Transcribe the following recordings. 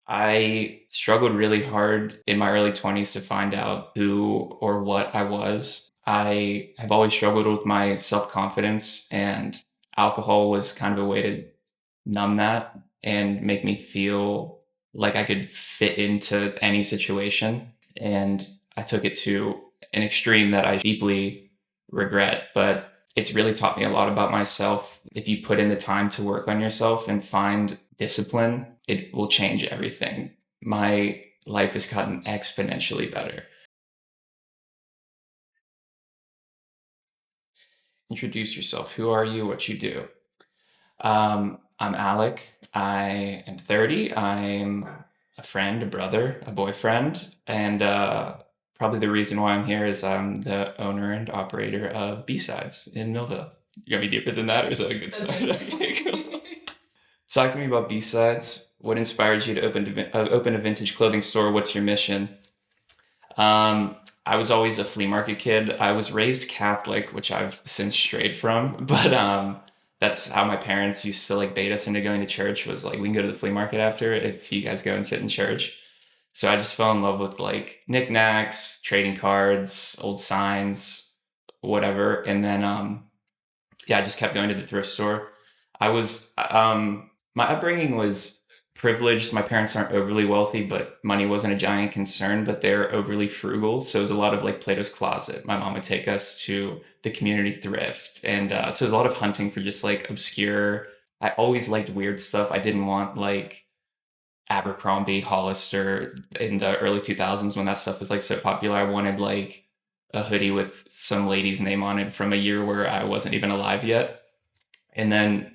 I struggled really hard in my early 20s to find out who or what I was. I have always struggled with my self confidence, and alcohol was kind of a way to numb that and make me feel like I could fit into any situation. And I took it to an extreme that I deeply regret, but it's really taught me a lot about myself. If you put in the time to work on yourself and find discipline, it will change everything. My life has gotten exponentially better. Introduce yourself. Who are you? What you do? I'm Alec. I am 30. I'm a friend, a brother, a boyfriend, and probably the reason why I'm here is I'm the owner and operator of B-Sides in Millville. You got me deeper than that, or is that a good start? Okay, cool. Talk to me about B-Sides. What inspires you to open a vintage clothing store? What's your mission? Um, I was always a flea market kid. I was raised Catholic, which I've since strayed from, but that's how my parents used to like bait us into going to church. Was like, we can go to the flea market after if you guys go and sit in church. So I just fell in love with like knickknacks, trading cards, old signs, whatever. And then yeah, I just kept going to the thrift store. I was my upbringing was privileged. My parents aren't overly wealthy, but money wasn't a giant concern, but they're overly frugal. So it was a lot of like Plato's Closet. My mom would take us to the community thrift. And so it was a lot of hunting for just like obscure. I always liked weird stuff. I didn't want like Abercrombie, Hollister in the early 2000s when that stuff was like so popular. I wanted like a hoodie with some lady's name on it from a year where I wasn't even alive yet. And then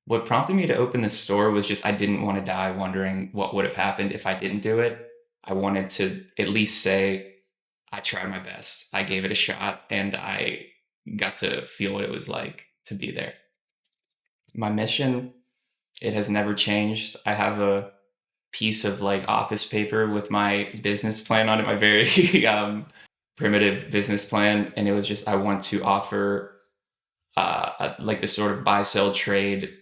what prompted me to open the store was just I didn't want to die wondering what would have happened if I didn't do it. I wanted to at least say, I tried my best. I gave it a shot and I got to feel what it was like to be there. My mission, it has never changed. I have a piece of like office paper with my business plan on it, my very primitive business plan. And it was just, I want to offer like this sort of buy, sell, trade,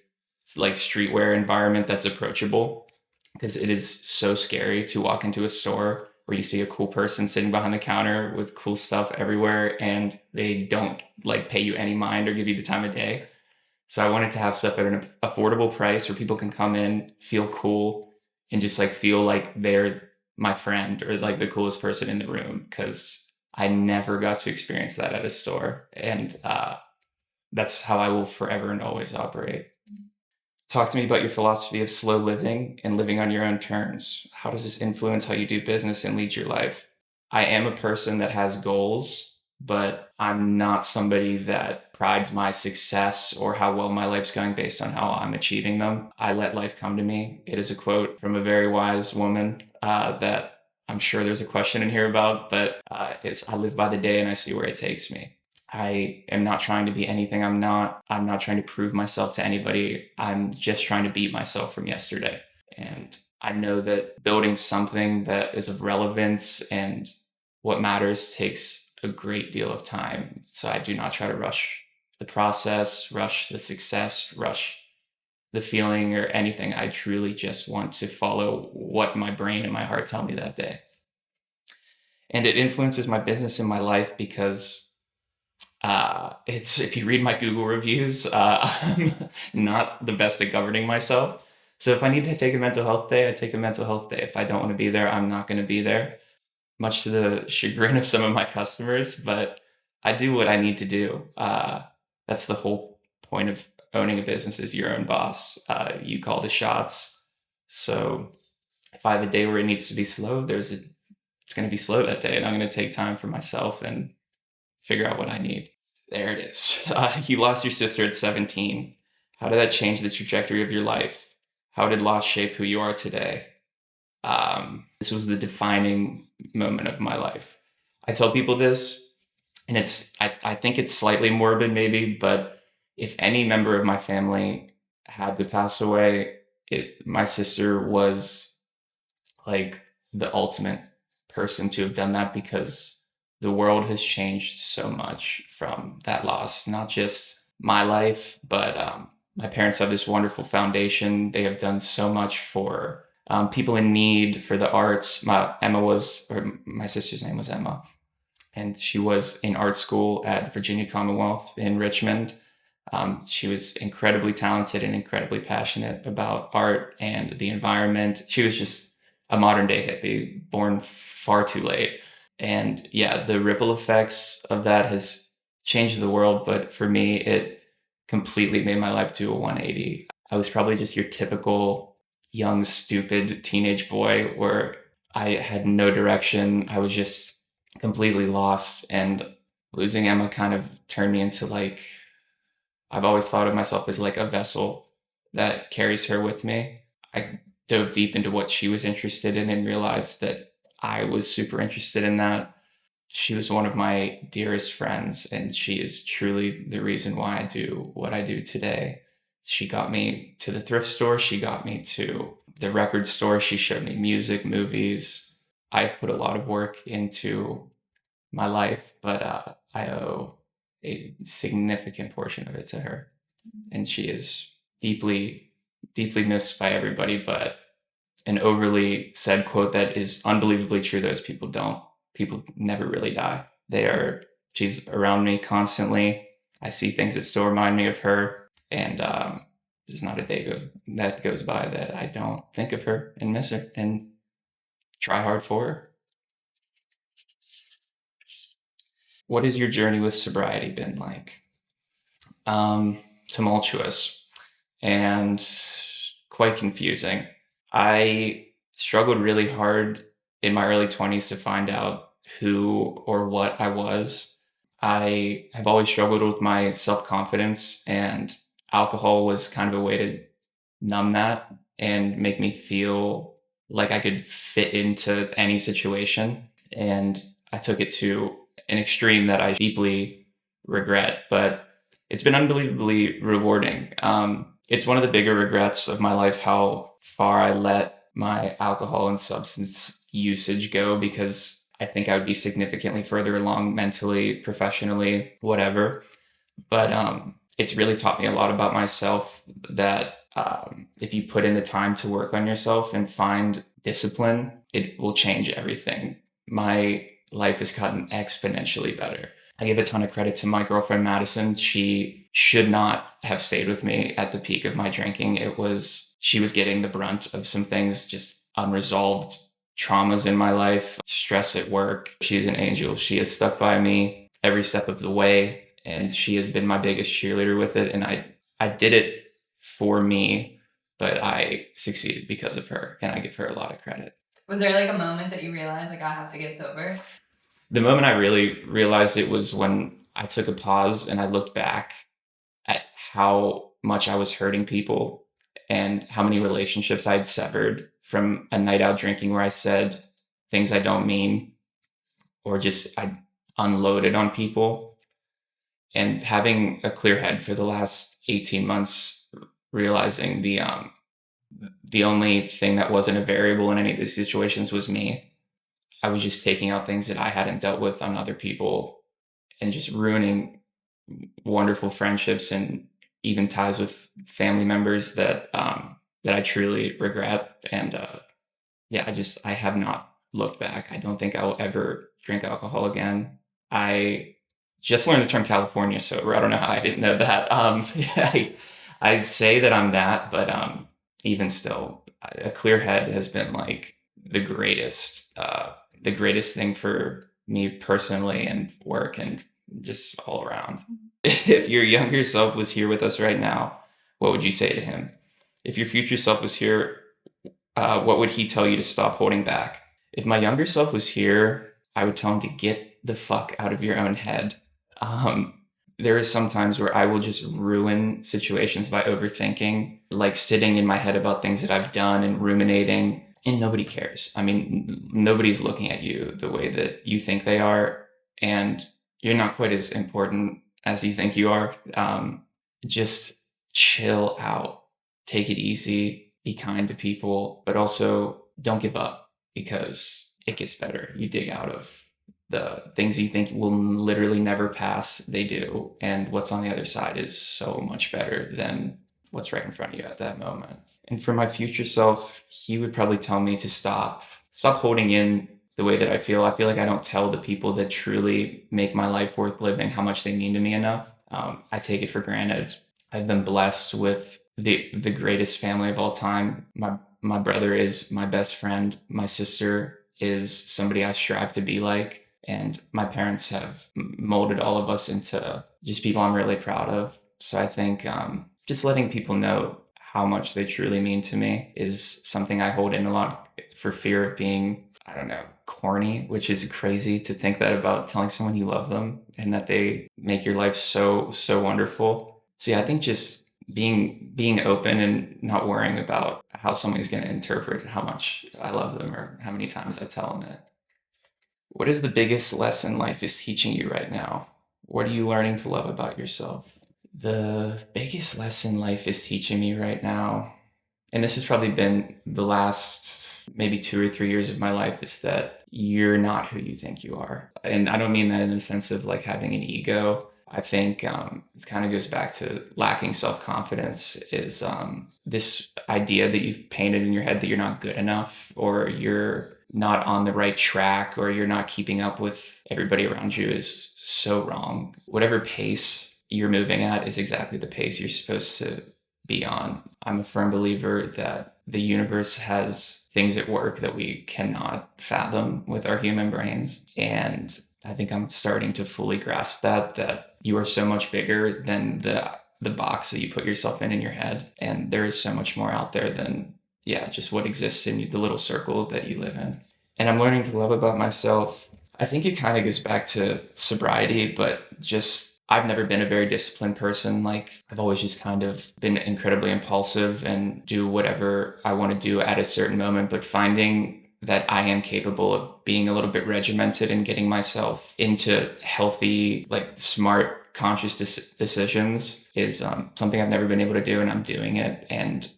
like streetwear environment that's approachable because it is so scary to walk into a store where you see a cool person sitting behind the counter with cool stuff everywhere and they don't like pay you any mind or give you the time of day. So I wanted to have stuff at an affordable price where people can come in, feel cool, and just like feel like they're my friend or like the coolest person in the room because I never got to experience that at a store. And that's how I will forever and always operate. Talk to me about your philosophy of slow living and living on your own terms. How does this influence how you do business and lead your life? I am a person that has goals, but I'm not somebody that prides my success or how well my life's going based on how I'm achieving them. I let life come to me. It is a quote from a very wise woman that I'm sure there's a question in here about, but it's I live by the day and I see where it takes me. I am not trying to be anything I'm not. I'm not trying to prove myself to anybody. I'm just trying to beat myself from yesterday. And I know that building something that is of relevance and what matters takes a great deal of time. So I do not try to rush the process, rush the success, rush the feeling or anything. I truly just want to follow what my brain and my heart tell me that day. And it influences my business and my life because it's if you read my Google reviews, I'm not the best at governing myself. So if I need to take a mental health day, I take a mental health day. If I don't want to be there, I'm not going to be there, much to the chagrin of some of my customers. But I do what I need to do. That's the whole point of owning a business is your own boss. You call the shots. So if I have a day where it needs to be slow, it's going to be slow that day, and I'm going to take time for myself and figure out what I need. There it is. You lost your sister at 17. How did that change the trajectory of your life? How did loss shape who you are today? This was the defining moment of my life. I tell people this, and I think it's slightly morbid maybe, but if any member of my family had to pass away, my sister was like the ultimate person to have done that because the world has changed so much from that loss. Not just my life, but my parents have this wonderful foundation. They have done so much for people in need for the arts. My sister's name was Emma, and she was in art school at Virginia Commonwealth in Richmond. She was incredibly talented and incredibly passionate about art and the environment. She was just a modern day hippie, born far too late. And yeah, the ripple effects of that has changed the world, but for me, it completely made my life do a 180. I was probably just your typical young, stupid teenage boy where I had no direction. I was just completely lost, and losing Emma kind of turned me into like, I've always thought of myself as like a vessel that carries her with me. I dove deep into what she was interested in and realized that I was super interested in that. She was one of my dearest friends, and she is truly the reason why I do what I do today. She got me to the thrift store, she got me to the record store, she showed me music, movies. I've put a lot of work into my life, but I owe a significant portion of it to her. And she is deeply, deeply missed by everybody, but an overly said quote that is unbelievably true. Those people never really die. She's around me constantly. I see things that still remind me of her. And there's not a that goes by that I don't think of her and miss her and try hard for her. What has your journey with sobriety been like? Tumultuous and quite confusing. I struggled really hard in my early 20s to find out who or what I was. I have always struggled with my self confidence, and alcohol was kind of a way to numb that and make me feel like I could fit into any situation. And I took it to an extreme that I deeply regret, but it's been unbelievably rewarding. It's one of the bigger regrets of my life how far I let my alcohol and substance usage go, because I think I would be significantly further along mentally, professionally, whatever. But it's really taught me a lot about myself, that if you put in the time to work on yourself and find discipline, it will change everything. My life has gotten exponentially better. I give a ton of credit to my girlfriend, Madison. She should not have stayed with me at the peak of my drinking. She was getting the brunt of some things, just unresolved traumas in my life, stress at work. She's an angel. She has stuck by me every step of the way, and she has been my biggest cheerleader with it. And I did it for me, but I succeeded because of her, and I give her a lot of credit. Was there like a moment that you realized like I have to get sober? The moment I really realized it was when I took a pause and I looked back at how much I was hurting people and how many relationships I had severed from a night out drinking where I said things I don't mean, or just I unloaded on people. And having a clear head for the last 18 months, realizing the only thing that wasn't a variable in any of these situations was me. I was just taking out things that I hadn't dealt with on other people and just ruining wonderful friendships and even ties with family members that I truly regret. And yeah, I have not looked back. I don't think I will ever drink alcohol again. I just learned the term California sober. I don't know how I didn't know that. I say that I'm that, but even still, a clear head has been like the greatest thing for me personally and work and just all around. If your younger self was here with us right now, what would you say to him? If your future self was here, what would he tell you to stop holding back? If my younger self was here, I would tell him to get the fuck out of your own head. Um, there is some times where I will just ruin situations by overthinking, like sitting in my head about things that I've done and ruminating, and nobody cares. I mean, nobody's looking at you the way that you think they are, and you're not quite as important as you think you are. Just chill out, take it easy, be kind to people, but also don't give up, because it gets better. You dig out of the things you think will literally never pass, they do. And what's on the other side is so much better than what's right in front of you at that moment. And for my future self, he would probably tell me to stop holding in the way that I feel. I feel like I don't tell the people that truly make my life worth living how much they mean to me enough. I take it for granted. I've been blessed with the greatest family of all time. My brother is my best friend. My sister is somebody I strive to be like, and my parents have molded all of us into just people I'm really proud of. So I think just letting people know how much they truly mean to me is something I hold in a lot for fear of being, I don't know, corny, which is crazy to think that about telling someone you love them and that they make your life so wonderful. So yeah, I think just being open and not worrying about how somebody's going to interpret how much I love them or how many times I tell them it. What is the biggest lesson life is teaching you right now? What are you learning to love about yourself? The biggest lesson life is teaching me right now, and this has probably been the last maybe 2 or 3 years of my life, is that you're not who you think you are. And I don't mean that in the sense of like having an ego. I think it kind of goes back to lacking self-confidence, is this idea that you've painted in your head that you're not good enough, or you're not on the right track, or you're not keeping up with everybody around you, is so wrong. Whatever pace you're moving at is exactly the pace you're supposed to be on. I'm a firm believer that the universe has things at work that we cannot fathom with our human brains. And I think I'm starting to fully grasp that you are so much bigger than the box that you put yourself in your head. And there is so much more out there than, yeah, just what exists in the little circle that you live in. And I'm learning to love about myself. I think it kind of goes back to sobriety, but just I've never been a very disciplined person. Like I've always just kind of been incredibly impulsive and do whatever I want to do at a certain moment, but finding that I am capable of being a little bit regimented and getting myself into healthy, like smart, conscious decisions is something I've never been able to do, and I'm doing it. And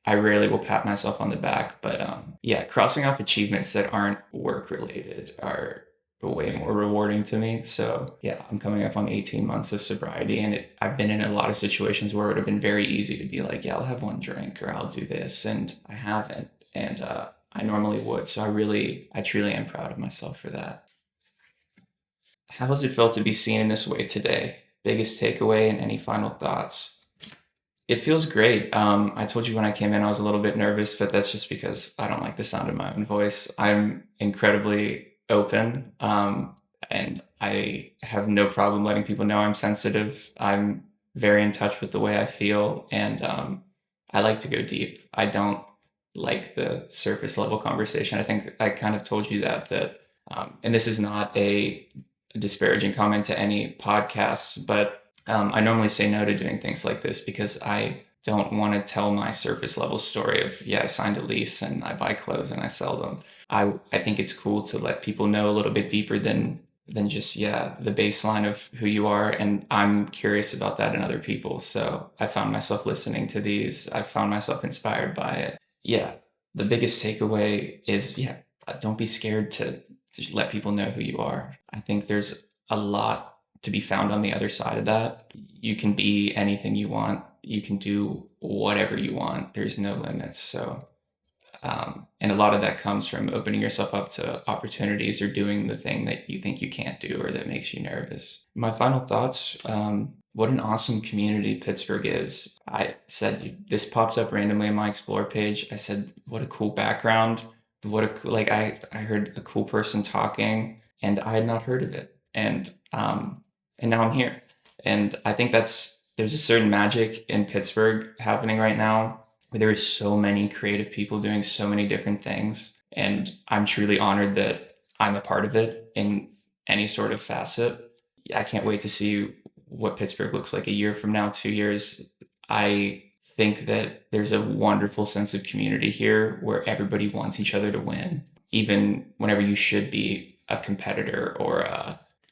I rarely will pat myself on the back, but yeah, crossing off achievements that aren't work related are way more rewarding to me. So yeah, I'm coming up on 18 months of sobriety, and I've been in a lot of situations where it would have been very easy to be like, yeah, I'll have one drink or I'll do this, and I haven't, and I normally would. So I truly am proud of myself for that. How has it felt to be seen in this way today? Biggest takeaway and any final thoughts? It feels great. I told you when I came in, I was a little bit nervous, but that's just because I don't like the sound of my own voice. I'm incredibly open, and I have no problem letting people know I'm sensitive. I'm very in touch with the way I feel, and I like to go deep. I don't like the surface level conversation. I think I kind of told you and this is not a disparaging comment to any podcasts, but I normally say no to doing things like this because I don't want to tell my surface level story of, yeah, I signed a lease and I buy clothes and I sell them. I think it's cool to let people know a little bit deeper than just, yeah, the baseline of who you are. And I'm curious about that in other people. So I found myself listening to these. I found myself inspired by it. Yeah. The biggest takeaway is, yeah, don't be scared to let people know who you are. I think there's a lot to be found on the other side of that. You can be anything you want. You can do whatever you want. There's no limits. So, and a lot of that comes from opening yourself up to opportunities or doing the thing that you think you can't do or that makes you nervous. My final thoughts, what an awesome community Pittsburgh is. I said, this pops up randomly on my Explore page. I said, what a cool background. Like I heard a cool person talking and I had not heard of it. And now I'm here. And I think there's a certain magic in Pittsburgh happening right now where there is so many creative people doing so many different things. And I'm truly honored that I'm a part of it in any sort of facet. I can't wait to see what Pittsburgh looks like a year from now, 2 years. I think that there's a wonderful sense of community here where everybody wants each other to win, even whenever you should be a competitor or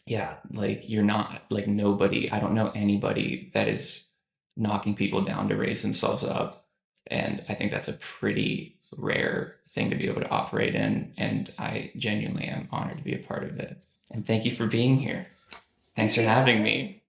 yeah, like you're not. Like nobody, I don't know anybody that is knocking people down to raise themselves up. And I think that's a pretty rare thing to be able to operate in. And I genuinely am honored to be a part of it. And thank you for being here. Thanks Thank for you. having me.